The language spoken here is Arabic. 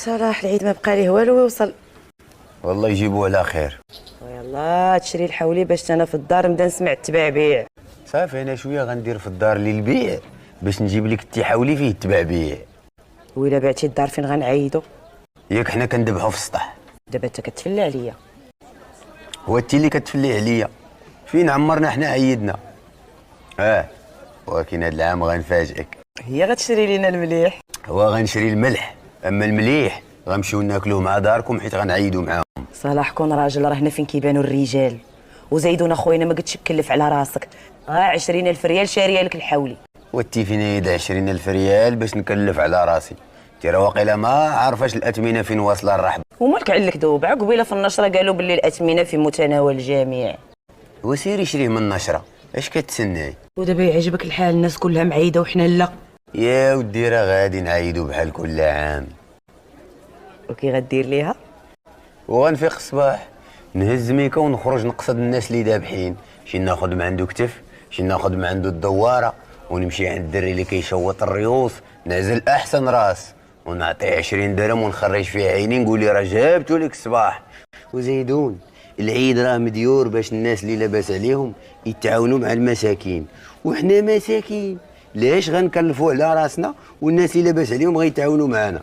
صلاح العيد ما بقى ليه والو يوصل. والله يجيبوه على خير. ويلا تشري الحولي باش انا في الدار نبدا نسمع التبعبيع. صافي انا شويه غندير في الدار للبيع باش نجيب لك التحاولي فيه التبعبيع. وإلا بعتي الدار فين غنعيدو؟ ياك حنا كندبحو في السطح. دابا انت كتفلى عليا. هو انت اللي كتفلي عليا، فين عمرنا حنا عيدنا. ولكن هاد العام غنفاجئك. هي غتشري لينا المليح. هو غنشري الملح، اما المليح غنمشيو ناكلوه مع داركم حيت غنعيدو معاهم. صلاح كون راجل، راه هنا فين كيبانوا الرجال. وزيدون اخويا ما قدش تكلف على راسك، 20,000 ريال شاريه لك الحولي. وانتي فين يد 20,000 ريال باش نكلف على راسي؟ انتي راه واقيلا ما عارفاش الاثمنه فين واصله الرحب. ومالك علك دوبا قبيله في النشره قالوا باللي الاثمنه في متناول الجميع. وسيري شريه من النشره، اش كتسناي؟ ودابا يعجبك الحال، الناس كلها معيده وحنا لا. يا ودي راه غادي نعيدو بحال كل عام. وكي غدير ليها؟ وغنفيق الصباح نهز ميكا ونخرج نقصد الناس اللي دابحين، شي ناخذ من عنده كتف، شي ناخذ من عنده الدواره، ونمشي عند الدري اللي كيشوط الريوس نعزل احسن راس ونعطيه 20 درهم ونخرج فيه عيني نقول لي راه جابتو لك الصباح. وزيدون العيد راه مديور باش الناس اللي لاباس عليهم يتعاونوا مع المساكين، وحنا مساكين لاش غنكلفوا على راسنا والناس اللي لاباس عليهم غيتعاونوا معنا؟